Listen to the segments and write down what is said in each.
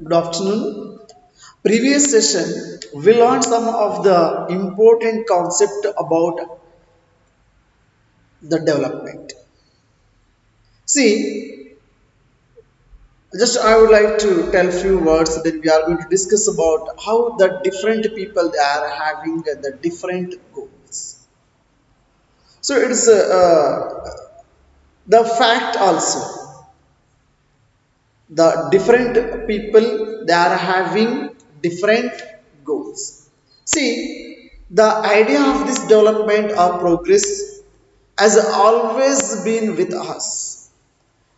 Good afternoon. Previous session, we learned some of the important concept about the development. See, just I would like to tell few words that we are going to discuss about how the different people they are having the different goals. So it is the fact also the different people they are having different goals. See, the idea of this development or progress has always been with us,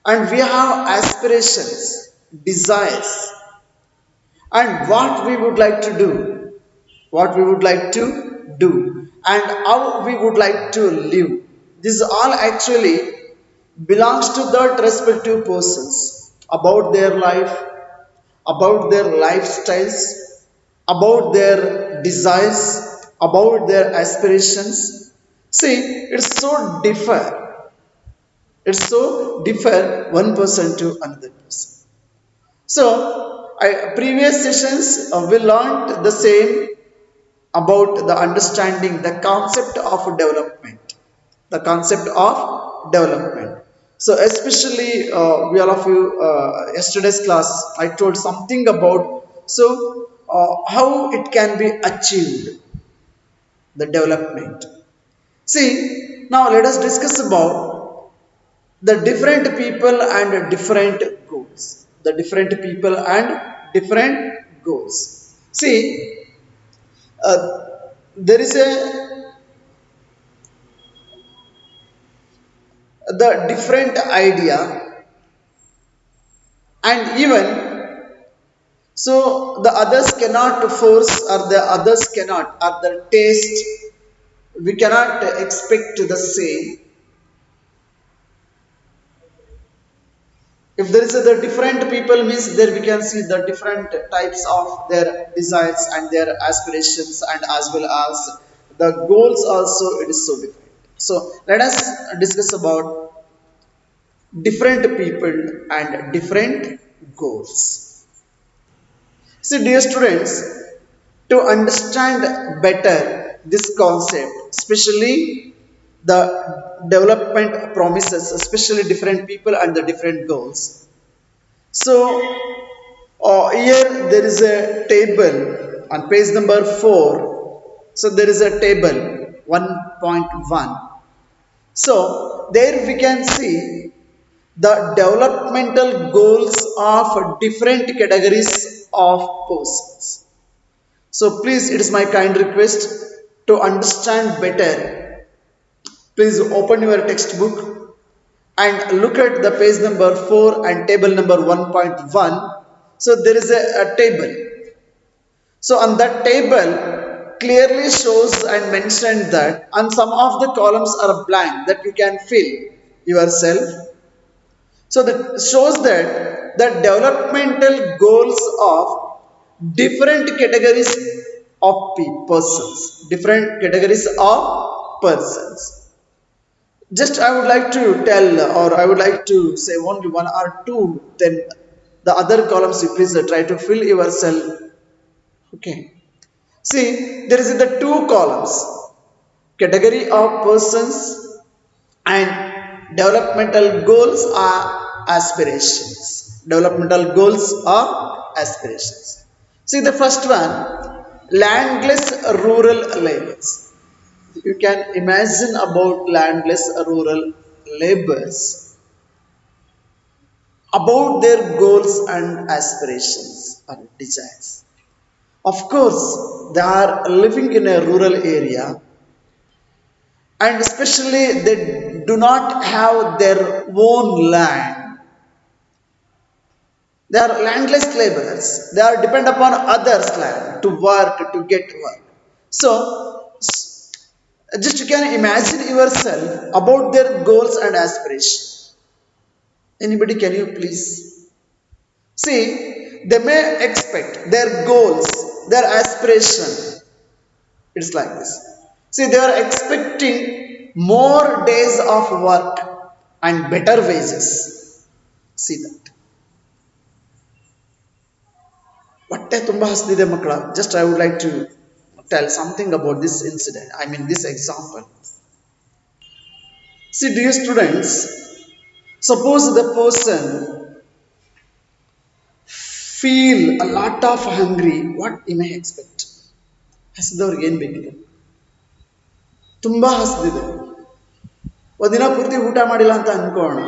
and we have aspirations, desires, and what we would like to do, what we would like to do, and how we would like to live. This all actually belongs to that respective persons about their life, about their lifestyles, about their desires, about their aspirations. See, it's so differ. It's so differ one person to another person. So, previous sessions we learned the same about the understanding the concept of development, the concept of development. So, especially we all of you yesterday's class, I told something about how it can be achieved the development. See, now let us discuss about the different people and different goals. The different people and different goals. See, there is a the different idea, and even so the others cannot force, or the others cannot, or the taste we cannot expect the same. If there is the different people means there we can see the different types of their desires and their aspirations, and as well as the goals also it is so different. So let us discuss about different people and different goals. See, dear students, to understand better this concept, especially the development promises, especially different people and the different goals. So, here there is a table on page number 4. So, there is a table 1.1. So, there we can see the developmental goals of different categories of persons. So please, it is my kind request to understand better. Please open your textbook and look at the page number 4 and table number 1.1. So there is a table. So on that table clearly shows and mentioned that, and some of the columns are blank that you can fill yourself. So that shows that the developmental goals of different categories of persons, different categories of persons. Just I would like to tell, or I would like to say only one or two, then the other columns you please try to fill yourself. Okay. See, there is the two columns, category of persons and developmental goals are aspirations. Developmental goals are aspirations. See the first one, landless rural laborers. You can imagine about landless rural laborers, about their goals and aspirations and desires. Of course, they are living in a rural area, and especially they do not have their own land. They are landless laborers, they are depend upon others land to work, to get work. So just you can imagine yourself about their goals and aspirations. Anybody, can you please see, they may expect their goals, their aspiration, it's like this. See, they are expecting more days of work and better wages. See that. ಹೊಟ್ಟೆ ತುಂಬಾ ಹಸ್ದಿದೆ ಮಕ್ಕಳ. Just I would like to tell something about this incident. I mean this example. See, dear students, suppose the person feel a lot of hungry, what he may expect? ಹಸಿದವ್ರಿಗೆ ಏನು ಬೇಕಿದೆ? ತುಂಬಾ ಹಸಿದಿದೆ, ಒಂದಿನ ಪೂರ್ತಿ ಊಟ ಮಾಡಿಲ್ಲ ಅಂತ ಅನ್ಕೋಣ.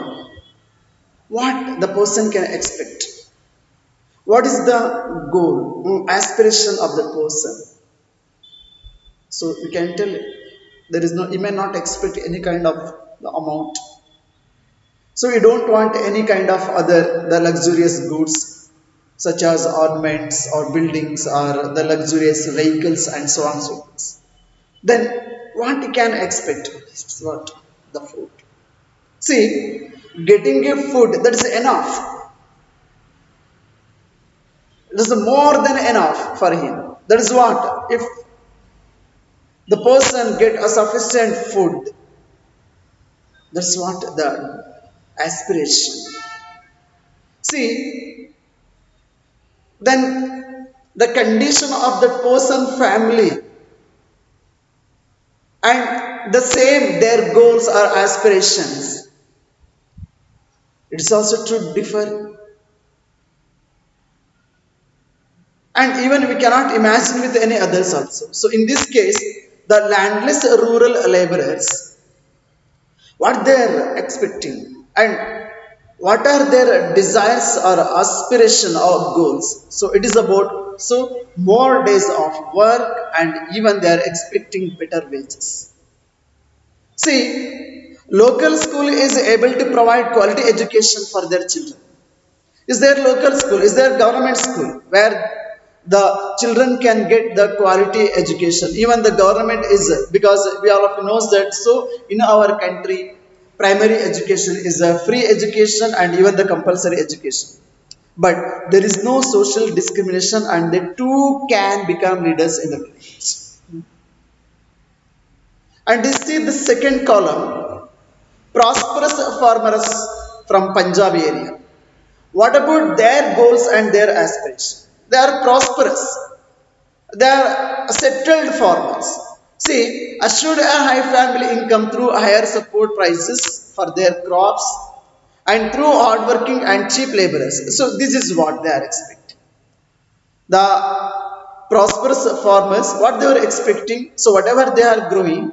What the person can expect? What is the goal, aspiration of the person? So we can tell there is no, you may not expect any kind of the amount. So you don't want any kind of other the luxurious goods such as ornaments or buildings or the luxurious vehicles and so on and so forth. Then what you can expect is what? The food. See, getting a food that is enough. It is more than enough for him. That is what? If the person get a sufficient food, that's what the aspiration. See, then the condition of that person family and the same their goals or aspirations, it's also to differ. And even we cannot imagine with any others also. So in this case, the landless rural laborers, what they are expecting and what are their desires or aspiration or goals. So it is about so more days of work and even they are expecting better wages. See, local school is able to provide quality education for their children. Is there local school? Is there government school where the children can get the quality education? Even the government is, because we all of knows that. So in our country, primary education is a free education and even the compulsory education. But there is no social discrimination and they too can become leaders in the village. And you see the second column, prosperous farmers from Punjab area. What about their goals and their aspirations? They are prosperous. They are settled farmers. See, assured a high family income through higher support prices for their crops and through hardworking and cheap laborers. So this is what they are expecting. The prosperous farmers, what they were expecting, so whatever they are growing,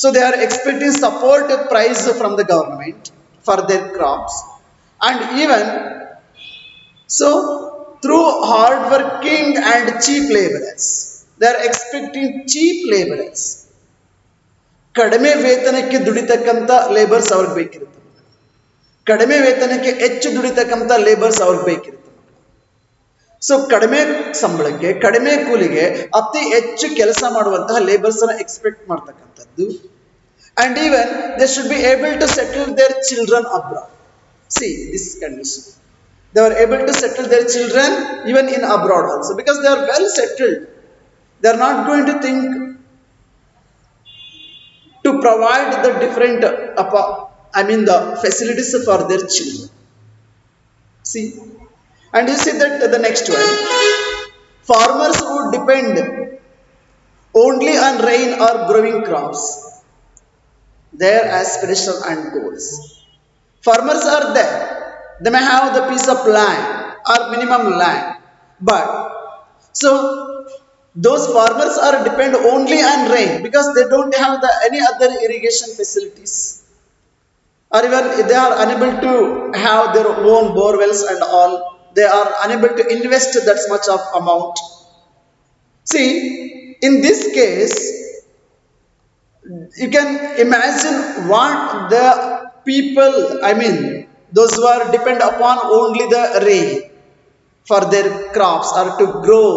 so they are expecting support price from the government for their crops, and even so through hard working and cheap laborers, they are expecting cheap laborers. ಕಡಿಮೆ ವೇತನಕ್ಕೆ ದುಡಿತಕ್ಕಂಥ labours ಅವ್ರಿಗೆ ಬೇಕಿರುತ್ತೆ. ಕಡಿಮೆ ವೇತನಕ್ಕೆ ಹೆಚ್ಚು ದುಡಿತಕ್ಕಂಥ labours ಅವ್ರಿಗೆ ಬೇಕಿರುತ್ತೆ. So ಕಡಿಮೆ ಸಂಬಳಕ್ಕೆ ಕಡಿಮೆ ಕೂಲಿಗೆ ಅತಿ ಹೆಚ್ಚು ಕೆಲಸ ಮಾಡುವಂತಹ ಲೇಬರ್ಸ್ ಅನ್ನ ಎಕ್ಸ್ಪೆಕ್ಟ್ ಮಾಡ್ತಕ್ಕಂಥದ್ದು. And even they should be able to settle their children abroad. See this condition. They are able to settle their children even in abroad also because they are well settled. They are not going to think to provide the different the facilities for their children. See, and you see that the next one, farmers who depend only on rain or growing crops, their aspiration and goals. Farmers are there. They may have the piece of land or minimum land, but so those farmers are depend only on rain because they don't have any other irrigation facilities, or even they are unable to have their own bore wells and all. They are unable to invest that much of amount. See, in this case, you can imagine what the people, those who are depend upon only the rain for their crops or to grow,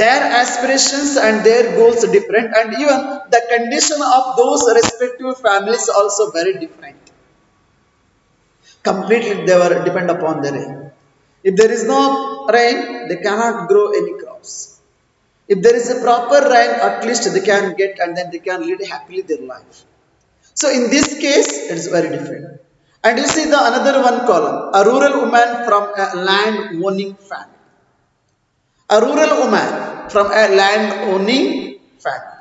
their aspirations and their goals are different, and even the condition of those respective families also very different. Completely they were depend upon the rain. If there is no rain, they cannot grow any crops. If there is a proper rain, at least they can get and then they can lead happily their life. So in this case, it is very different. And you see the another one column, a rural woman from a land owning family. A rural woman from a land owning family.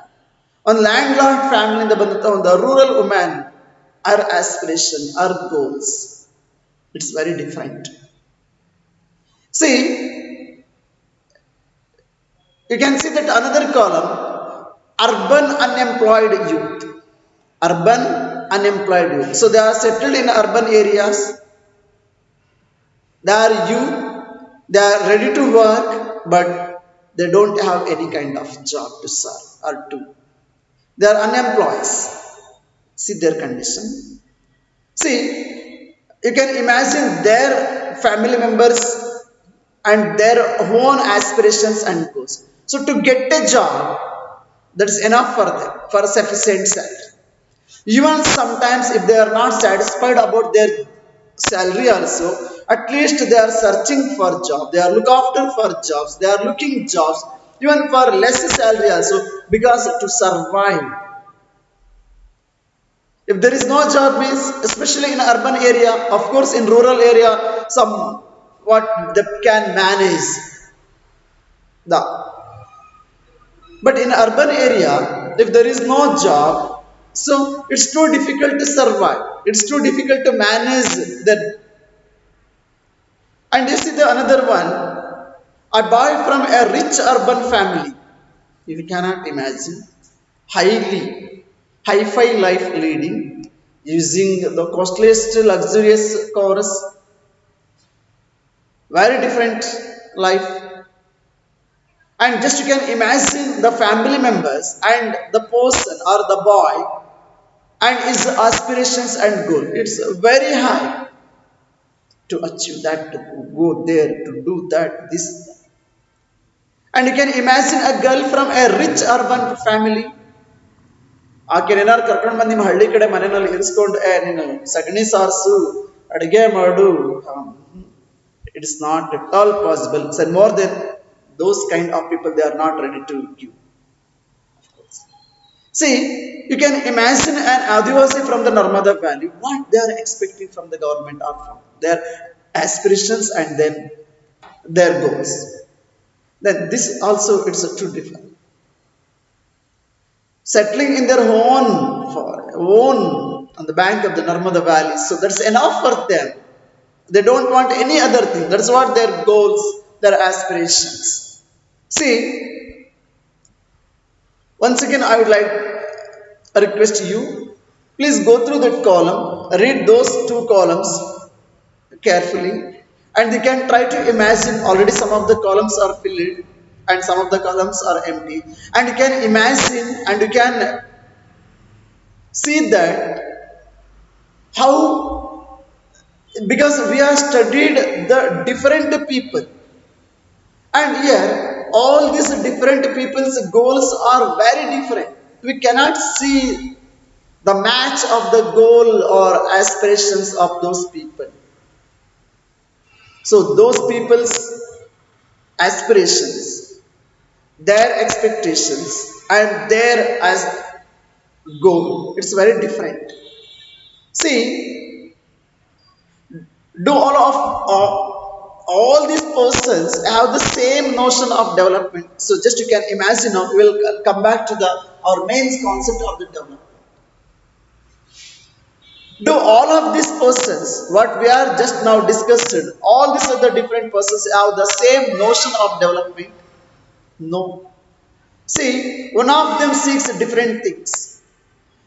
On landlord family in the rural woman, her aspiration, her goals, it's very different. See, you can see that another column, urban unemployed youth. Urban unemployed youth. So they are settled in urban areas. They are youth. They are ready to work, but they don't have any kind of job to serve or do. They are unemployed. See their condition. See, you can imagine their family members and their own aspirations and goals. So to get a job, that's enough for them for sufficient salary. Even sometimes if they are not satisfied about their salary also, at least they are searching for job. They are look after for jobs. They are looking jobs even for less salary also because to survive. If there is no job means, especially in urban area, of course in rural area, some what they can manage the. But in urban area, if there is no job, so it's too difficult to survive. It's too difficult to manage the. And you see the another one, a boy from a rich urban family. You cannot imagine, highly hi-fi life leading, using the costliest luxurious cars, very different life. And just you can imagine the family members and the person or the boy and his aspirations and goal. It's very high to achieve that, to go there, to do that, this. And you can imagine a girl from a rich urban family. ಆಕೆನೇನಾರು ಕರ್ಕೊಂಡು ಬಂದು ನಿಮ್ಮ ಹಳ್ಳಿ ಕಡೆ ಮನೆಯಲ್ಲಿ ಇರಿಸ್ಕೊಂಡು ನೀನು ಸಗಣಿ ಸಾರಿಸು ಅಡುಗೆ ಮಾಡು, it is not at all possible. So more than those kind of people, they are not ready to give. See, you can imagine an Adivasi from the Narmada Valley, what they are expecting from the government or from their aspirations and then their goals. Then this also, it's a true difference. Settling in their own on the bank of the Narmada Valley. So that's enough for them. They don't want any other thing. That's what their goals, their aspirations. See, once again, I would like to request you, please go through that column, read those two columns carefully, and you can try to imagine. Already some of the columns are filled and some of the columns are empty, and you can imagine and you can see that how, because we have studied the different people, and here all these different people's goals are very different. We cannot see the match of the goal or aspirations of those people. So those people's aspirations, their expectations and their as goal, it's very different. See, do all these persons have the same notion of development? So just you can imagine now, we will come back to the our main concept of the development. Do all of these persons, what we are just now discussed, all these other different persons have the same notion of development? No. See, one of them seeks different things.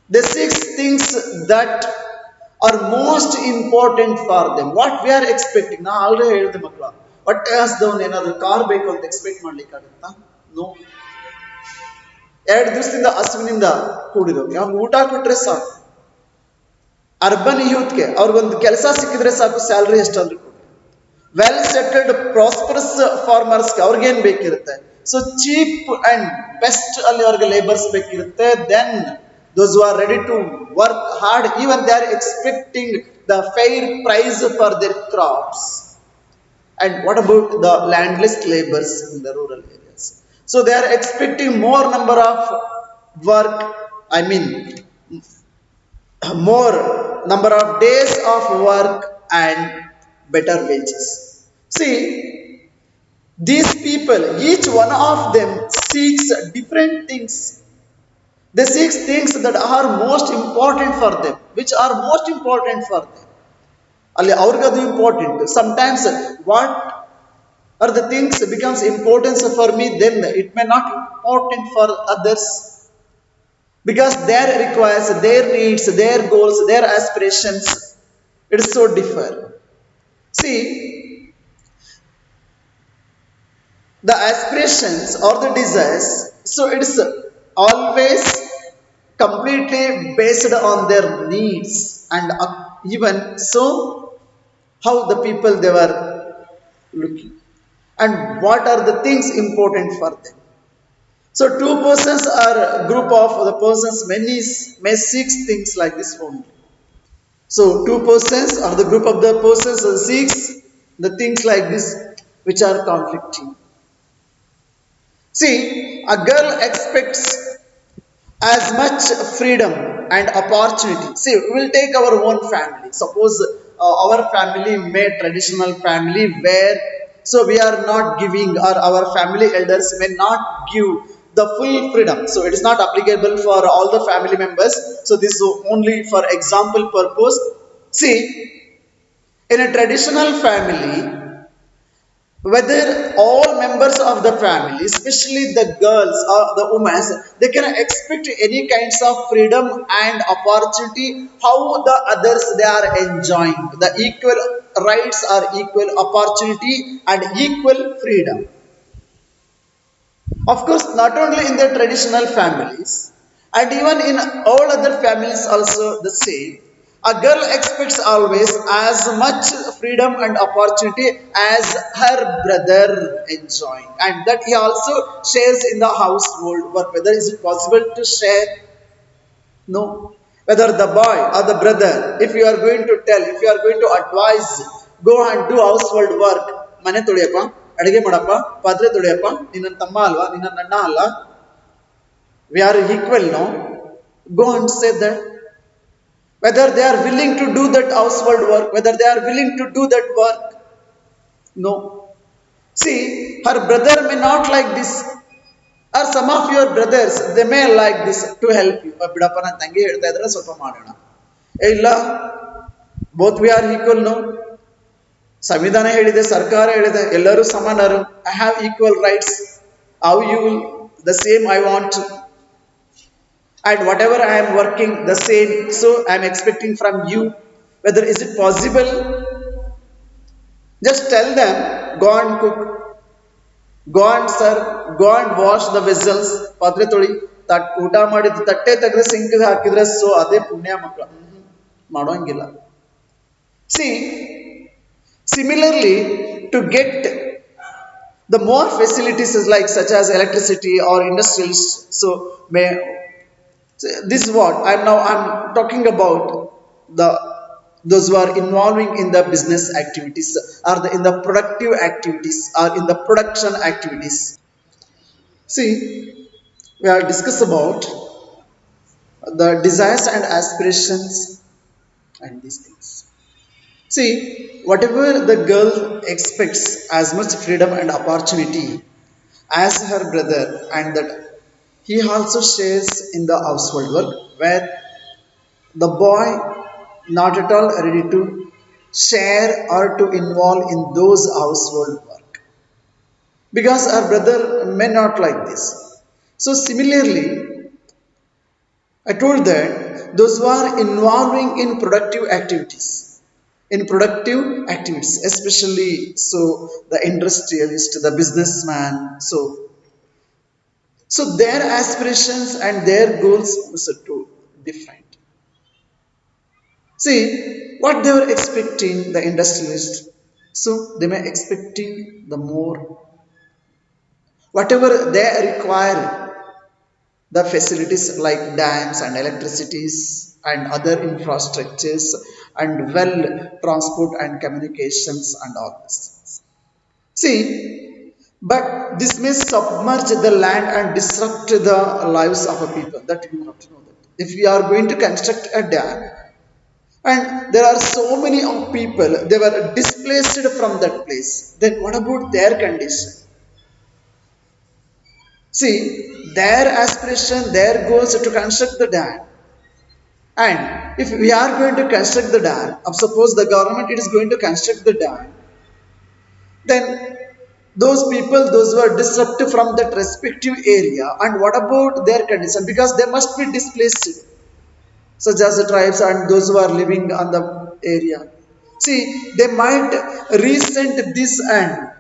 They seek things that are most important for them. What we are expecting. Now already ಹೇಳಿದೆ ಮಕ್ಕಳ, ಹೊಟ್ಟೆ ಹಸ್ದವನು ಏನಾದರೂ car ಬೇಕು ಅಂತ expect ಮಾಡ್ಲಿಕ್ಕಾಗುತ್ತಾ? No. 2 ದಿವಸದಿಂದ ಹಸುವಿನಿಂದ ಕೂಡಿರೋದು, ಅವ್ನು ಊಟ ಕೊಟ್ರೆ ಸಾಕು. ಅರ್ಬನ್ ಯೂತ್ಗೆ ಅವ್ರಿಗೊಂದು ಕೆಲಸ ಸಿಕ್ಕಿದ್ರೆ ಸಾಕು, ಸ್ಯಾಲ್ರಿ ಎಷ್ಟಾದ್ರೂ ಕೊಡಿ. ವೆಲ್ ಸೆಟಲ್ಡ್ ಪ್ರಾಸ್ಪರಸ್ ಫಾರ್ಮರ್ಸ್ಗೆ ಅವ್ರಿಗೇನು ಬೇಕಿರುತ್ತೆ? ಸೊ ಚೀಪ್ ಅಂಡ್ ಬೆಸ್ಟ್ ಅಲ್ಲಿ ಅವ್ರಿಗೆ ಲೇಬರ್ಸ್ ಬೇಕಿರುತ್ತೆ. Then those who are ready to work hard, even they are expecting the fair price for their crops. And what about the landless laborers in the rural areas? So they are expecting more number of work, I mean more number of days of work and better wages. See, these people, each one of them seeks different things. They seek things that are most important for them, which are most important for them. Ali ಅವ್ರಿಗದು important. Sometimes what are the things becomes important for me, then it may not important for others because their requires, their needs, their goals, their aspirations, it is so differ. See, the aspirations or the desires, so it's always completely based on their needs and even so how the people they were looking and what are the things important for them. So two persons are a group of the persons many may seek things like this only. So two persons or the group of the persons seeks the things like this which are conflicting. See, a girl expects as much freedom and opportunity. See, we will take our own family. Suppose our family may traditional family where so we are not giving or our family elders may not give the full freedom. So it is not applicable for all the family members. So this is only for example purpose. See, in a traditional family, whether all members of the family, especially the girls or the women, they can expect any kinds of freedom and opportunity how the others they are enjoying. The equal rights are equal opportunity and equal freedom. Of course, not only in the traditional families, and even in all other families also the same. A girl expects always as much freedom and opportunity as her brother enjoying, and that he also shares in the household work. Whether is it possible to share? No. Whether the boy or the brother, if you are going to tell, if you are going to advise, go and do household work, ಮನೆ ತೊಳೆಯಪ್ಪ ಅಡಿಗೆ ಮಾಡಪ್ಪ ಪಾತ್ರೆ ತೊಳೆಯಪ್ಪ ನಿನ್ನ ತಮ್ಮ ಅಲ್ವಾ ನಿನ್ನ ಅಣ್ಣ ಅಲ್ಲ we are equal, no? Go and say that. Whether they are willing to do that household work, whether they are willing to do that work, no. See, her brother may not like this, or some of your brothers they may like this to help you. ಬಿಡಪ್ಪ ನನ್ನ ತಂಗಿ ಹೇಳ್ತಾ ಇದ್ರೆ ಸ್ವಲ್ಪ ಮಾಡೋಣ. ಇಲ್ಲ, both we are equal, no? ಸಂವಿಧಾನ ಹೇಳಿದೆ, ಸರ್ಕಾರ ಹೇಳಿದೆ, ಎಲ್ಲರೂ ಸಮಾನರು. I have equal rights. How you will the same I want, and whatever I am working the same, so I am expecting from you. Whether is it possible? Just tell them, go and cook, go and serve, go and wash the vessels. ಪಾತ್ರೆ ತೊಳಿ, ಊಟ ಮಾಡಿದ ತಟ್ಟೆ ತೆಗೆದು sync ಹಾಕಿದ್ರೆ so ಅದೇ ಪುಣ್ಯ ಮಕ್ಕಳು ಮಾಡೋಂಗಿಲ್ಲ. See, similarly, to get the more facilities is like such as electricity or industrials, so may this is what I'm talking about the those who are involving in the business activities or in the productive activities or in the production activities. See, we are discuss about the desires and aspirations and these things. See, whatever the girl expects as much freedom and opportunity as her brother, and that he also shares in the household work, where the boy not at all ready to share or to involve in those household work because our brother may not like this. So similarly, I told that those who are involving in productive activities, especially so the industrialist, the businessman, so their aspirations and their goals are too different. See, what they were expecting, the industrialist, so they were expecting the more, whatever they require, the facilities like dams and electricities and other infrastructures and well transport and communications and all this. See, but this may submerge the land and disrupt the lives of a people. That you have to know that. if we are going to construct a dam and there are so many of people they were displaced from that place, then what about their condition? See, their aspiration, their goals to construct the dam. And if we are going to construct the dam, suppose the government is going to construct the dam, then those people, those who are disrupted from that respective area, and what about their condition? Because they must be displaced, such as the tribes and those who are living on the area. See, they might resent this and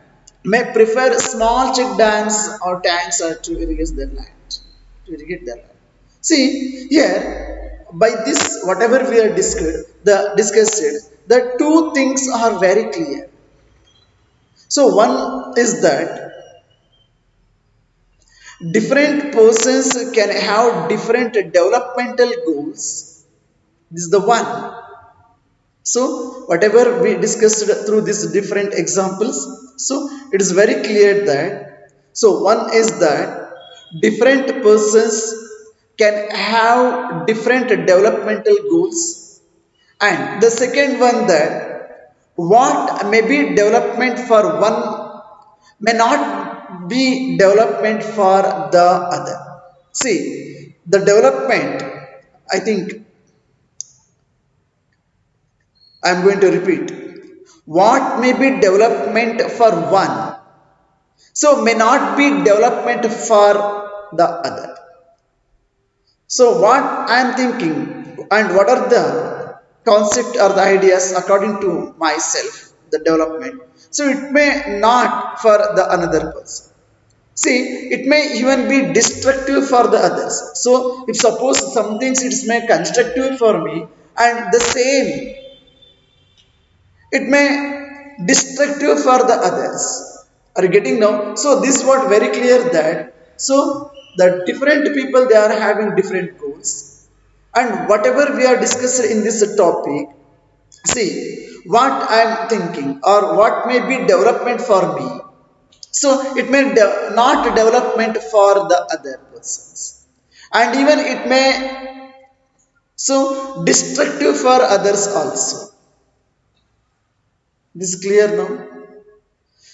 may prefer small check dams or tanks to irrigate their land. To irrigate their land. See, here, by this, whatever we are discussed, the two things are very clear. So, one is that different persons can have different developmental goals. This is the one. So, whatever we discussed through these different examples, so it is very clear that, so one is that different persons can have different developmental goals, and the second one that what may be development for one may not be development for the other. See, the development, I think I am going to repeat. What may be development for one, so may not be development for the other. So, what I am thinking and what are the concept or the ideas according to myself, the development. So, it may not for the another person. See, it may even be destructive for the others. So, if suppose some things it may constructive for me and the same it may destructive for the others. Are you getting now? So this what very clear that so the different people they are having different goals, and whatever we are discussing in this topic, see what I am thinking or what may be development for me, so it may not development for the other persons, and even it may so destructive for others also. This is clear now.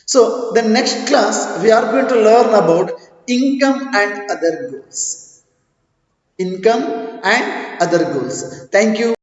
So, the next class we are going to learn about income and other goals. Income and other goals. Thank you.